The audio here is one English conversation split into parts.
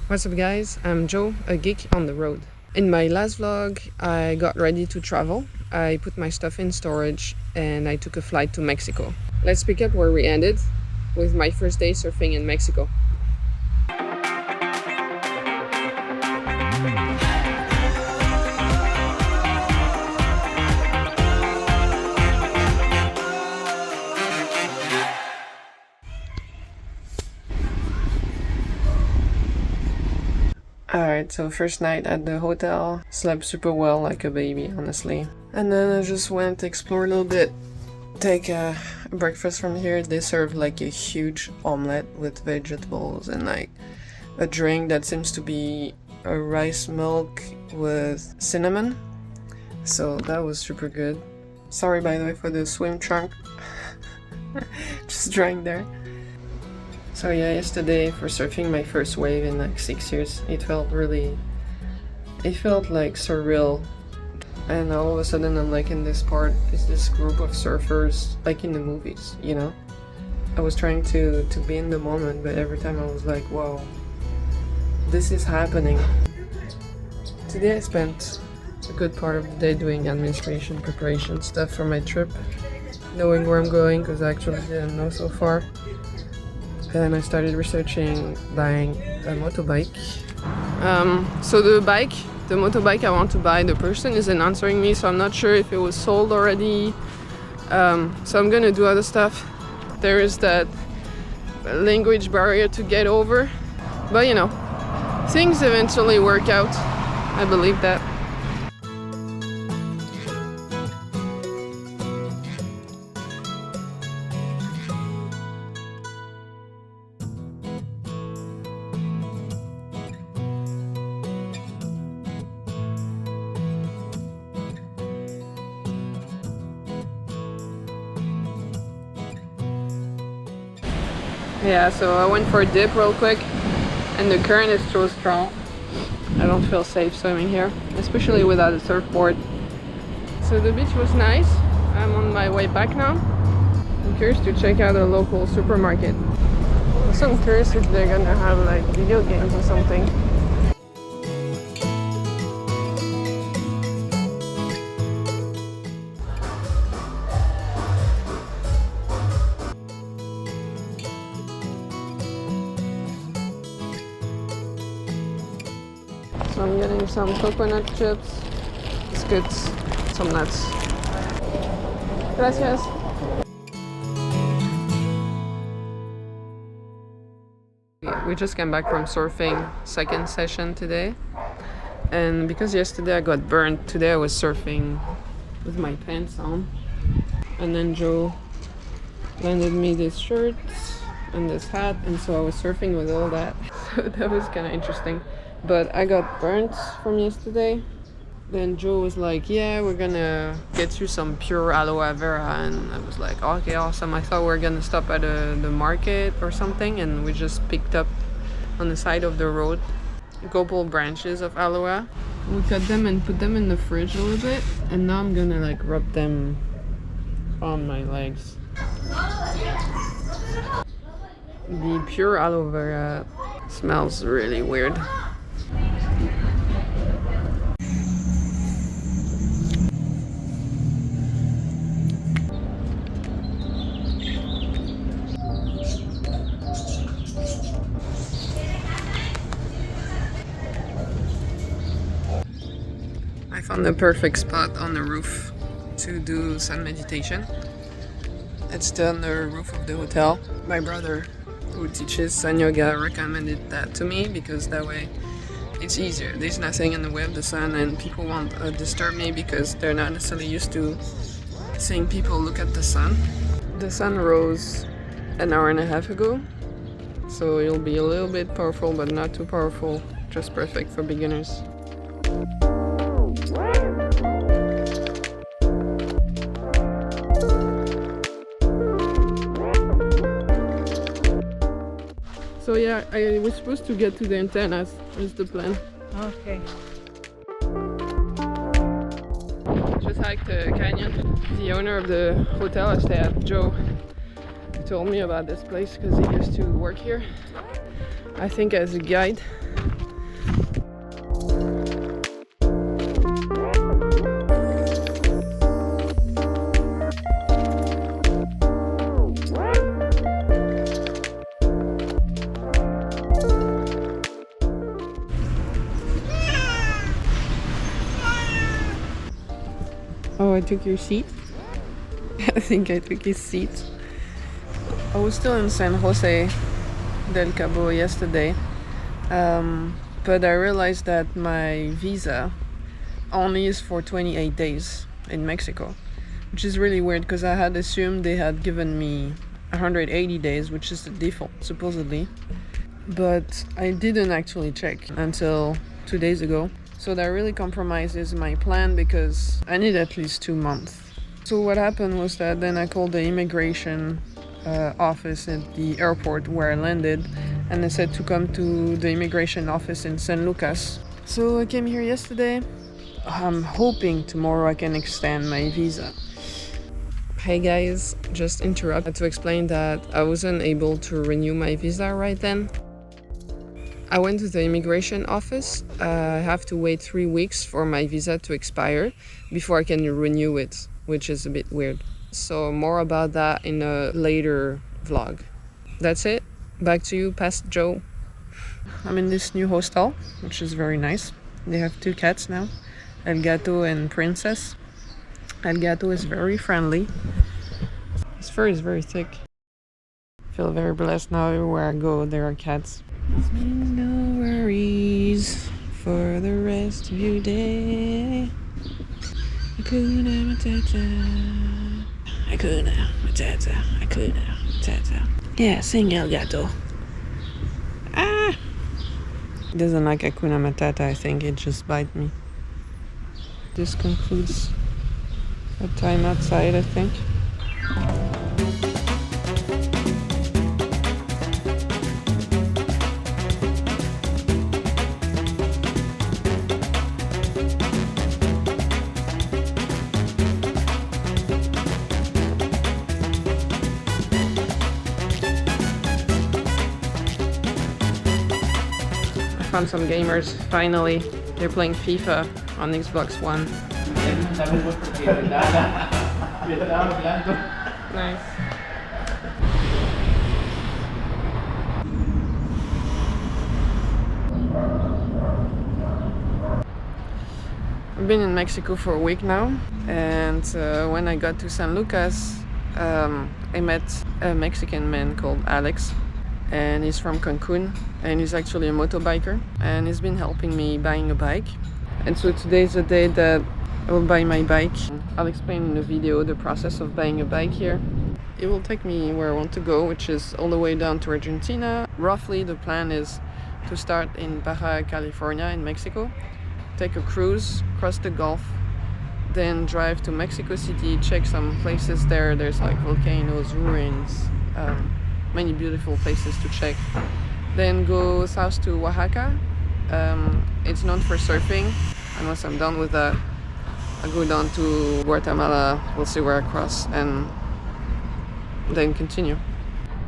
What's up guys, I'm Joe, a geek on the road. In my last vlog, I got ready to travel. I put my stuff in storage and I took a flight to Mexico. Let's pick up where we ended with my first day surfing in Mexico. Alright, so first night at the hotel, slept super well like a baby, honestly. And then I just went to explore a little bit, take a breakfast from here. They serve like a huge omelette with vegetables and like a drink that seems to be a rice milk with cinnamon. So that was super good. Sorry by the way for the swim trunk, just drying there. So yeah, yesterday for surfing my first wave in like 6 years, it felt like surreal. And all of a sudden I'm like in this part, it's this group of surfers, like in the movies, you know? I was trying to be in the moment, but every time I was like, whoa, this is happening. Today I spent a good part of the day doing administration, preparation stuff for my trip, knowing where I'm going, because I actually didn't know so far. Then I started researching buying a motorbike. So the motorbike I want to buy, the person isn't answering me, so I'm not sure if it was sold already. So I'm gonna do other stuff. There is that language barrier to get over, but you know, things eventually work out. I believe that. Yeah, so I went for a dip real quick and the current is so strong. I don't feel safe swimming here, especially without a surfboard. So the beach was nice. I'm on my way back now. I'm curious to check out a local supermarket. Also, I'm curious if they're gonna have like video games or something. So I'm getting some coconut chips, biscuits, some nuts. Gracias. We just came back from surfing, second session today. And because yesterday I got burnt, today I was surfing with my pants on. And then Joe lended me this shirt and this hat, and so I was surfing with all that. So that was kind of interesting. But I got burnt from yesterday. Then Joe was like, yeah, we're gonna get you some pure aloe vera, and I was like, okay, awesome. I thought we were gonna stop at the market or something, and we just picked up on the side of the road a couple branches of aloe. We cut them and put them in the fridge a little bit, and now I'm gonna like rub them on my legs. The pure aloe vera smells really weird. I found the perfect spot on the roof to do sun meditation. It's on the roof of the hotel. My brother, who teaches sun yoga, recommended that to me because that way it's easier. There's nothing in the way of the sun and people won't disturb me because they're not necessarily used to seeing people look at the sun. The sun rose an hour and a half ago, so it'll be a little bit powerful but not too powerful, just perfect for beginners. So yeah, I was supposed to get to the antennas, is the plan. Okay. Just hiked the canyon. The owner of the hotel I stay at, Joe, told me about this place because he used to work here. I think as a guide. I took your seat. I think I took his seat. I was still in San Jose del Cabo yesterday, but I realized that my visa only is for 28 days in Mexico, which is really weird because I had assumed they had given me 180 days, which is the default supposedly, but I didn't actually check until 2 days ago. So that really compromises my plan because I need at least 2 months. So what happened was that then I called the immigration office at the airport where I landed, and they said to come to the immigration office in San Lucas. So I came here yesterday. I'm hoping tomorrow I can extend my visa. Hey guys, just interrupt to explain that I wasn't able to renew my visa right then. I went to the immigration office. I have to wait 3 weeks for my visa to expire before I can renew it, which is a bit weird. So more about that in a later vlog. That's it. Back to you, Past Joe. I'm in this new hostel, which is very nice. They have 2 cats now, El Gato and Princess. El Gato is very friendly. His fur is very thick. I feel very blessed now. Everywhere I go, there are cats. No worries for the rest of your day. Hakuna Matata. Hakuna Matata. Hakuna Matata. Yeah, sing El Gato. Ah! He doesn't like Hakuna Matata, I think. It just bites me. This concludes our time outside, I think. Found some gamers, finally. They're playing FIFA on Xbox One. Nice. I've been in Mexico for a week now, and when I got to San Lucas, I met a Mexican man called Alex, and he's from Cancun, and he's actually a motorbiker, and he's been helping me buying a bike. And so today's the day that I will buy my bike. I'll explain in the video the process of buying a bike here. It will take me where I want to go, which is all the way down to Argentina. Roughly the plan is to start in Baja California in Mexico, take a cruise, cross the Gulf, then drive to Mexico City, check some places there. There's like volcanoes, ruins, many beautiful places to check. Then go south to Oaxaca. It's known for surfing, and once I'm done with that, I'll go down to Guatemala. We'll see where I cross, and then continue.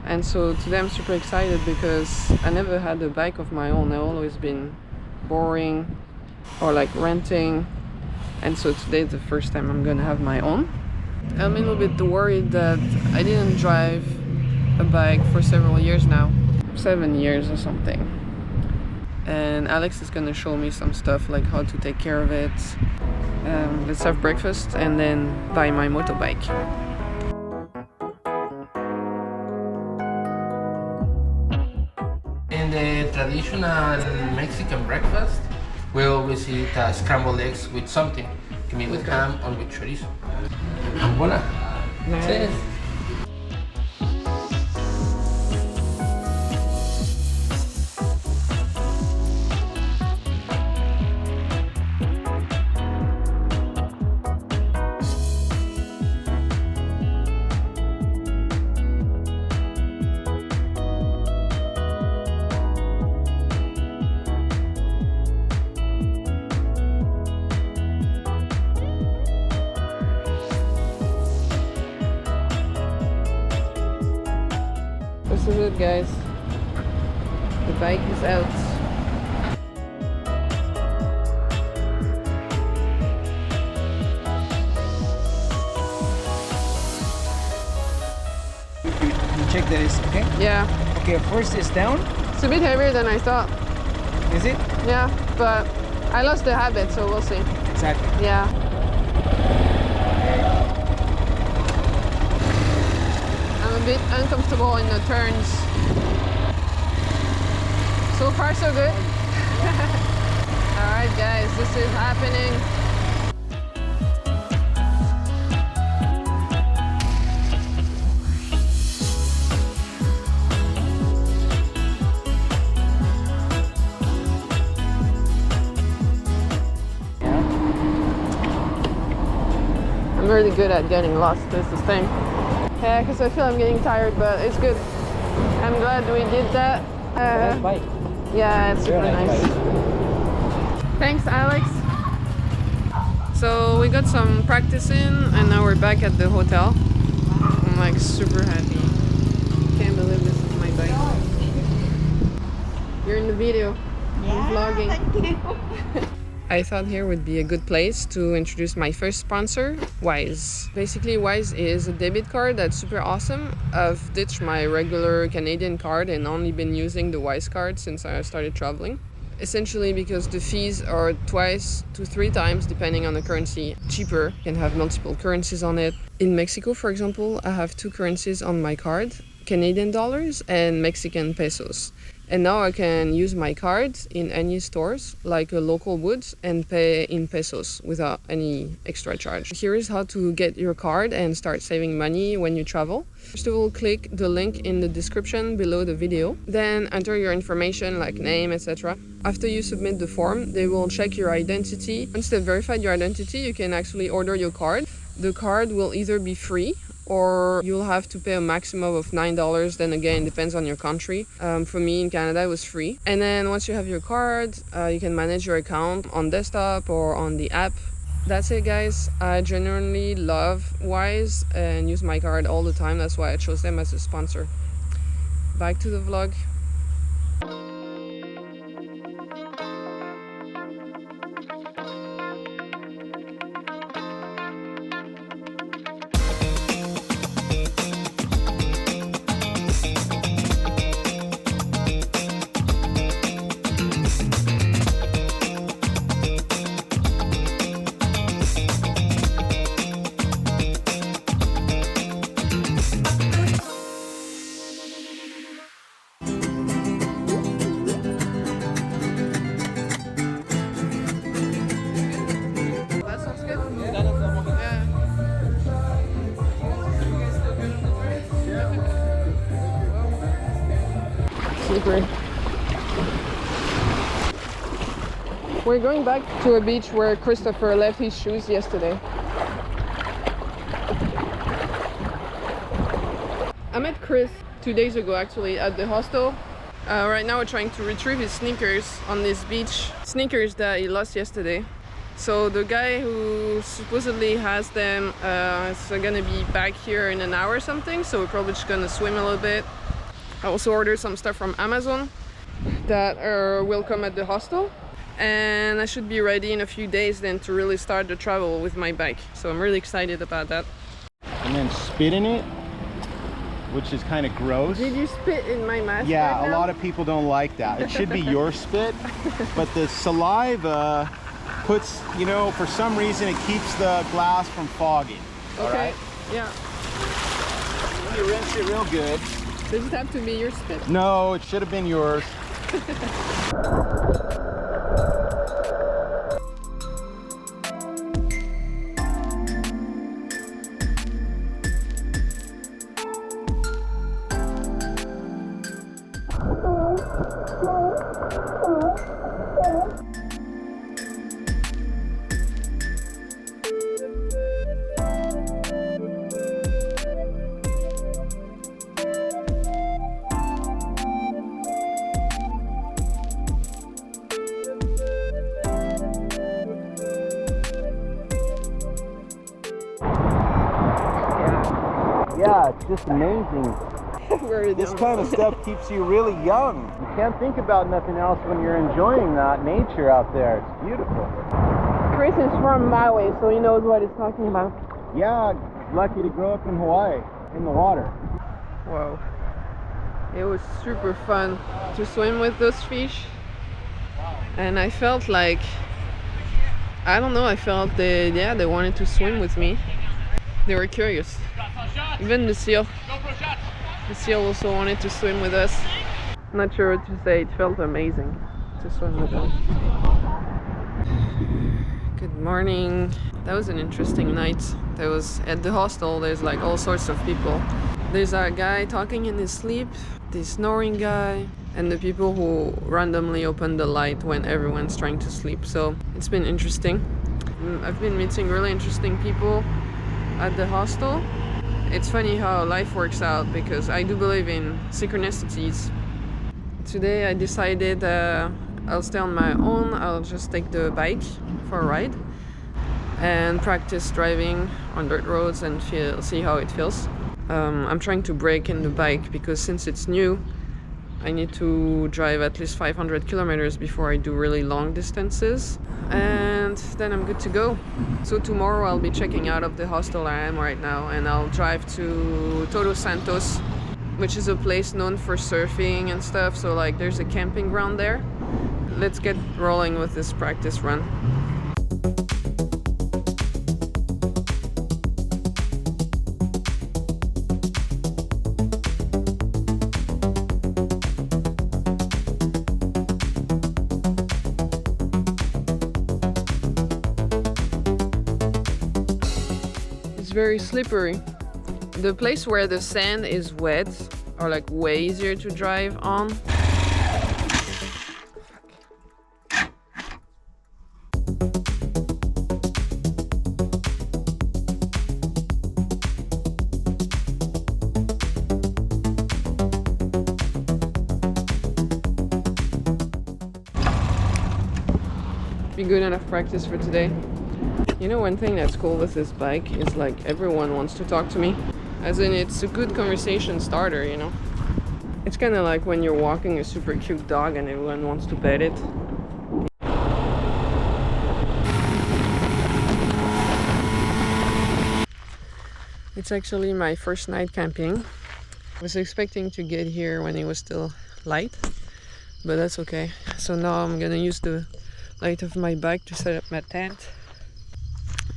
And so today I'm super excited because I never had a bike of my own. I've always been borrowing or like renting, and so today's the first time I'm gonna have my own. I'm a little bit worried that I didn't drive a bike for several years now, 7 years or something. And Alex is gonna show me some stuff like how to take care of it. Let's have breakfast and then buy my motorbike. In the traditional Mexican breakfast, we always eat scrambled eggs with something. Can be with ham or with chorizo. And voila. Nice. This is it, guys. The bike is out. You check that it's okay? Yeah, Okay, first is down. it's a bit heavier than I thought. Is it? Yeah, but I lost the habit, so we'll see. Exactly. Yeah. a bit uncomfortable in the turns. So far so good. Alright guys, this is happening. I'm really good at getting lost, this is the thing. Yeah, because I feel I'm getting tired, but it's good. I'm glad we did that. Nice bike. Yeah, it's super nice. Thanks, Alex. So we got some practice in, and now we're back at the hotel. I'm like super happy. Can't believe this is my bike. You're in the video. I'm vlogging. Thank you. I thought here would be a good place to introduce my first sponsor, Wise. Basically, Wise is a debit card that's super awesome. I've ditched my regular Canadian card and only been using the Wise card since I started traveling. Essentially because the fees are 2 to 3 times, depending on the currency, cheaper. You can have multiple currencies on it. In Mexico, for example, I have 2 currencies on my card, Canadian dollars and Mexican pesos. And now I can use my card in any stores, like a local would, and pay in pesos without any extra charge. Here is how to get your card and start saving money when you travel. First of all, click the link in the description below the video. Then enter your information like name, etc. After you submit the form, they will check your identity. Once they've verified your identity, you can actually order your card. The card will either be free or you'll have to pay a maximum of $9. Then again, it depends on your country. For me in Canada, it was free. And then once you have your card, you can manage your account on desktop or on the app. That's it, guys. I genuinely love Wise and use my card all the time. That's why I chose them as a sponsor. Back to the vlog. Slippery. We're going back to a beach where Christopher left his shoes yesterday. I met Chris 2 days ago actually at the hostel. Right now we're trying to retrieve his sneakers on this beach. Sneakers that he lost yesterday. So the guy who supposedly has them is gonna be back here in an hour or something, so we're probably just gonna swim a little bit. I also ordered some stuff from Amazon that will come at the hostel, and I should be ready in a few days then to really start the travel with my bike. So I'm really excited about that. And then spit in it, which is kind of gross. Did you spit in my mask? Yeah, right a now? lot of people don't like that. It should be your spit, but the saliva puts, you know, for some reason it keeps the glass from fogging. Okay, yeah. You rinse it real good. Does it have to be your spit? No, it should have been yours. Yeah, it's just amazing. This kind of stuff keeps you really young. You can't think about nothing else when you're enjoying that nature out there. It's beautiful. Chris is from Maui, so he knows what he's talking about. Yeah, lucky to grow up in Hawaii, in the water. Whoa. It was super fun to swim with those fish. And I felt like, I don't know, I felt they wanted to swim with me. They were curious. Even the seal. Lucille also wanted to swim with us. Not sure what to say, it felt amazing to swim with us. Good morning. That was an interesting night. There was at the hostel, there's like all sorts of people. There's a guy talking in his sleep, this snoring guy, and the people who randomly open the light when everyone's trying to sleep. So it's been interesting. I've been meeting really interesting people at the hostel. It's funny how life works out because I do believe in synchronicities. Today I decided I'll stay on my own. I'll just take the bike for a ride and practice driving on dirt roads and see how it feels. I'm trying to break in the bike because since it's new, I need to drive at least 500 kilometers before I do really long distances, and then I'm good to go. So tomorrow I'll be checking out of the hostel I am right now, and I'll drive to Todos Santos, which is a place known for surfing and stuff, so like there's a camping ground there. Let's get rolling with this practice run. It's very slippery. The place where the sand is wet are like way easier to drive on. Be good enough practice for today. You know, one thing that's cool with this bike is like everyone wants to talk to me. As in, it's a good conversation starter, you know? It's kind of like when you're walking a super cute dog and everyone wants to pet it. It's actually my first night camping. I was expecting to get here when it was still light, but that's okay. So now I'm gonna use the light of my bike to set up my tent.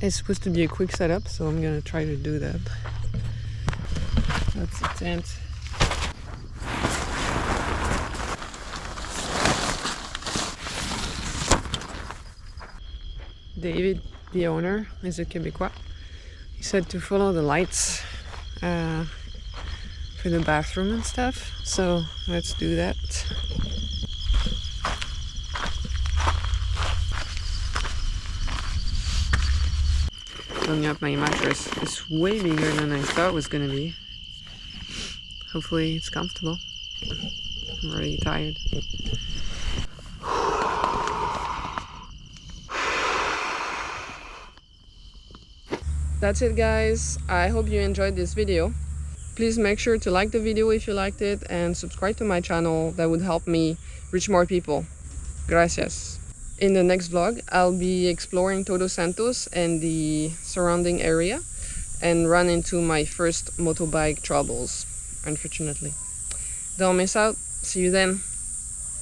It's supposed to be a quick setup, so I'm gonna try to do that. That's the tent. David, the owner, is a Québécois. He said to follow the lights for the bathroom and stuff, so let's do that. Filling up my mattress. It's way bigger than I thought it was gonna be. Hopefully it's comfortable. I'm already tired. That's it, guys. I hope you enjoyed this video. Please make sure to like the video if you liked it and subscribe to my channel. That would help me reach more people. Gracias. In the next vlog, I'll be exploring Todos Santos and the surrounding area and run into my first motorbike troubles, unfortunately. Don't miss out. See you then.